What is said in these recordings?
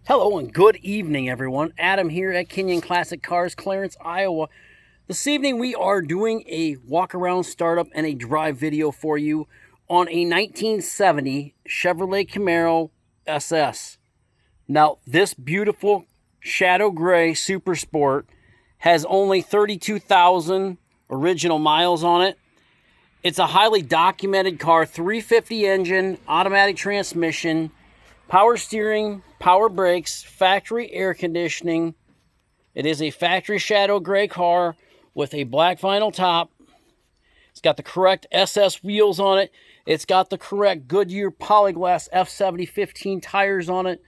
Hello and good evening, everyone. Adam here at Kinion Classic Cars, Clarence, Iowa. This evening we are doing a walk-around startup and a drive video for you on a 1970 Chevrolet Camaro SS. Now, this beautiful shadow gray Super Sport has only 32,000 original miles on it. It's a highly documented car, 350 engine, automatic transmission, power steering, power brakes, factory air conditioning. It is a factory shadow gray car with a black vinyl top. It's got the correct SS wheels on it. It's got the correct Goodyear Polyglass F70 15 tires on it.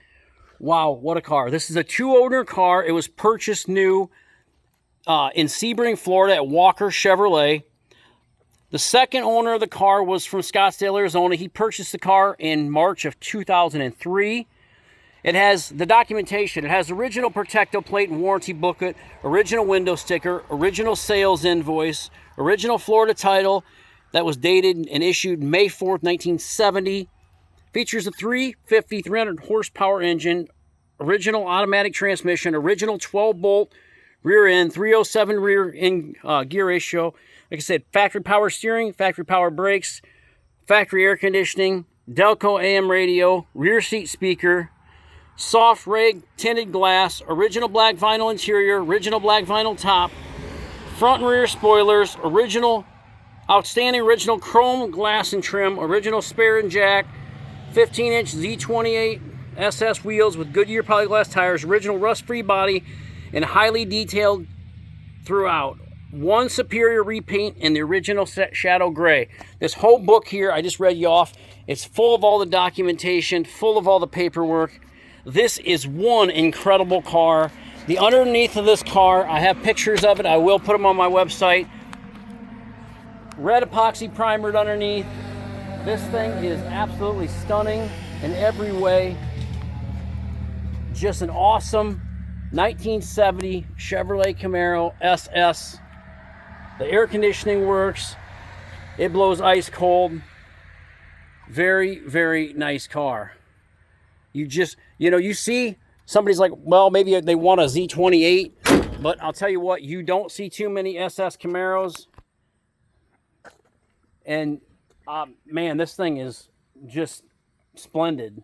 Wow, what a car. This is a two-owner car. It was purchased new in Sebring, Florida at Walker Chevrolet. The second owner of the car was from Scottsdale, Arizona. He purchased the car in March of 2003. It has the documentation. It has original Protecto plate and warranty booklet, original window sticker, original sales invoice, original Florida title that was dated and issued May 4th, 1970. Features a 350, 300 horsepower engine, original automatic transmission, original 12-bolt rear end, 307 rear end gear ratio. Like I said, factory power steering, factory power brakes, factory air conditioning, Delco AM radio, rear seat speaker, soft rag tinted glass, original black vinyl interior, original black vinyl top, front and rear spoilers, outstanding original chrome glass and trim, original spare and jack, 15-inch Z28 SS wheels with Goodyear Polyglass tires, original rust-free body, and highly detailed throughout. One superior repaint in the original shadow gray. This whole book here, I just read you off. It's full of all the documentation, full of all the paperwork. This is one incredible car. The underneath of this car, I have pictures of it. I will put them on my website. Red epoxy primered underneath. This thing is absolutely stunning in every way. Just an awesome 1970 Chevrolet Camaro SS. The air conditioning works. It blows ice cold. Very, very nice car. You see somebody's like, well, maybe they want a Z28, but I'll tell you what, you don't see too many SS Camaros. And man, this thing is just splendid.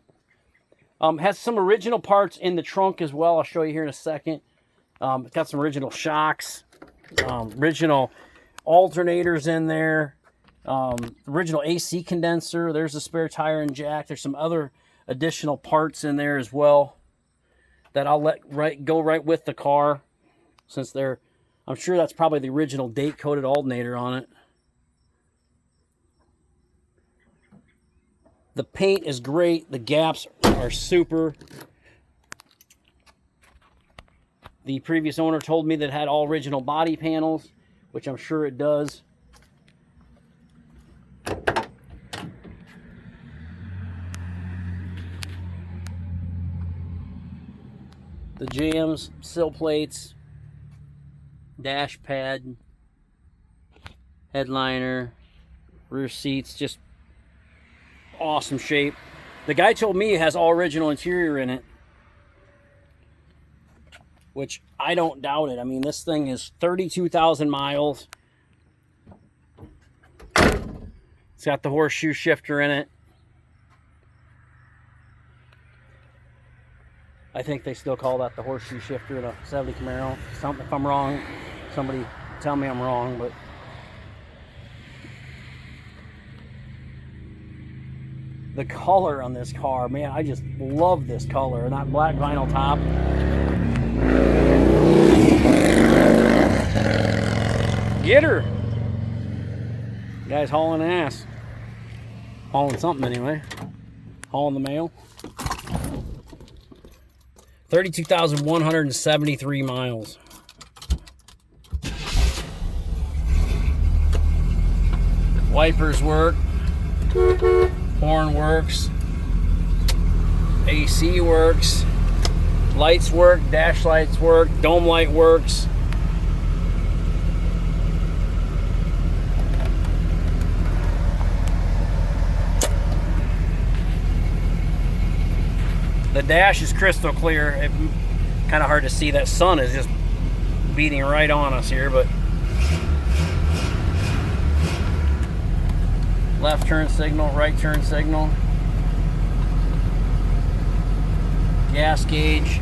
Has some original parts in the trunk as well. I'll show you here in a second. It's got some original shocks, original alternators in there, original AC condenser. There's a spare tire and jack. There's some other additional parts in there as well that I'll let go right with the car, since I'm sure that's probably the original date coated alternator on it. The paint is great. The gaps are super. The previous owner told me that it had all original body panels, which I'm sure it does. The jams, sill plates, dash pad, headliner, rear seats, just awesome shape. The guy told me it has all original interior in it, which I don't doubt it. I mean, this thing is 32,000 miles. It's got the horseshoe shifter in it. I think they still call that the horseshoe shifter in a 70 Camaro. If I'm wrong, somebody tell me I'm wrong, but the color on this car, man, I just love this color. And that black vinyl top. Get her! Guy's hauling ass. Hauling something anyway. Hauling the mail. 32,173 miles. Wipers work. Horn works. AC works. Lights work. Dash lights work. Dome light works. The dash is crystal clear. Kind of hard to see. That sun is just beating right on us here, but left turn signal, right turn signal, gas gauge.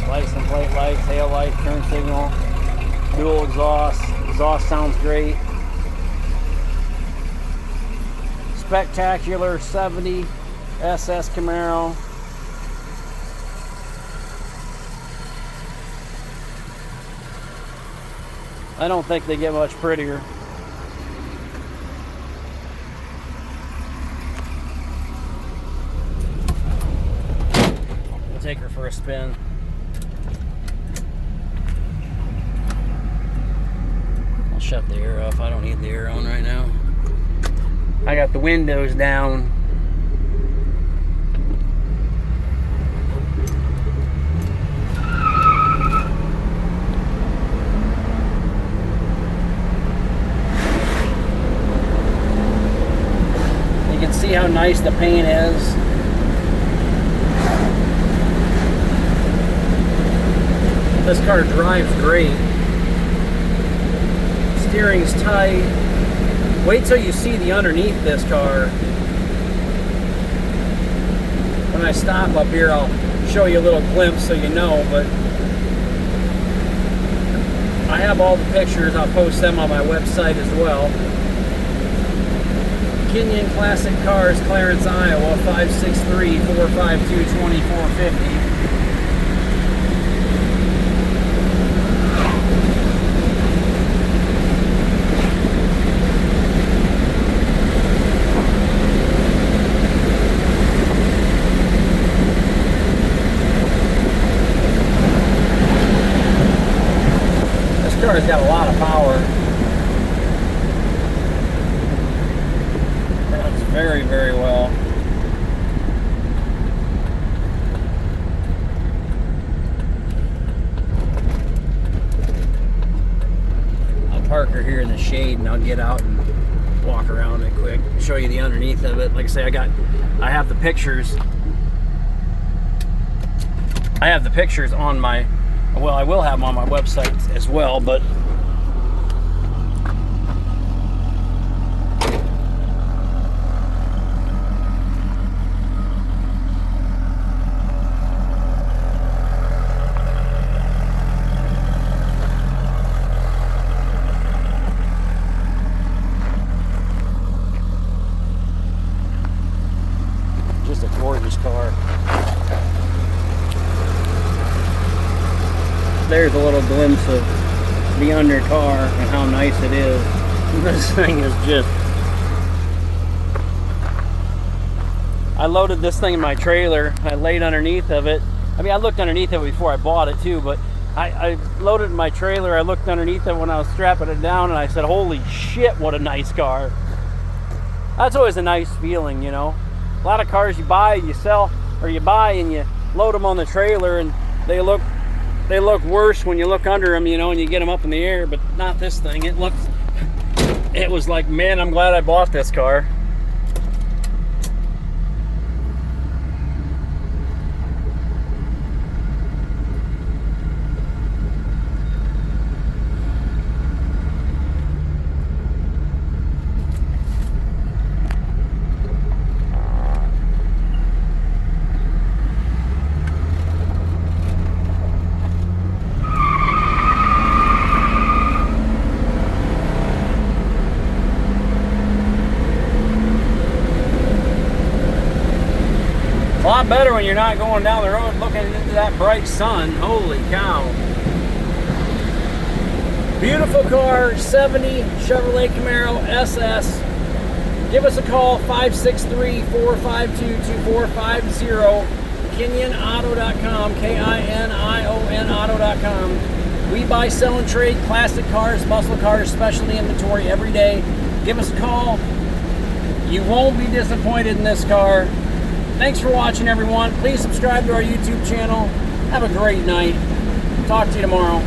License plate lights, tail lights, turn signal, dual exhaust. Exhaust sounds great. Spectacular 70 SS Camaro. I don't think they get much prettier. We'll take her for a spin. I'll shut the air off. I don't need the air on right now. I got the windows down. You can see how nice the paint is. This car drives great. Steering's tight. Wait till you see the underneath this car. When I stop up here, I'll show you a little glimpse so you know, but I have all the pictures. I'll post them on my website as well. Kinion Classic Cars, Clarence, Iowa, 563-452-2450. This car's got a lot of power. Runs very, very well. I'll park her here in the shade and I'll get out and walk around it quick, show you the underneath of it. Like I say, I have the pictures. I have the pictures on my, well, I will have them on my website as well, but just a gorgeous car. There's a little glimpse of the under car and how nice it is. This thing is just... I loaded this thing in my trailer. I laid underneath of it. I mean, I looked underneath of it before I bought it too, but I loaded it in my trailer. I looked underneath it when I was strapping it down and I said, holy shit, what a nice car. That's always a nice feeling, you know. A lot of cars you buy, you sell, or you buy and you load them on the trailer and they look worse when you look under them, you know, and you get them up in the air, but not this thing. It was like, man, I'm glad I bought this car. A lot better when you're not going down the road looking into that bright sun. Holy cow. Beautiful car, 70 Chevrolet Camaro SS. Give us a call, 563-452-2450. KinionAuto.com, K-I-N-I-O-N Auto.com. We buy, sell, and trade classic cars, muscle cars, specialty inventory every day. Give us a call. You won't be disappointed in this car. Thanks for watching, everyone. Please subscribe to our YouTube channel. Have a great night. Talk to you tomorrow.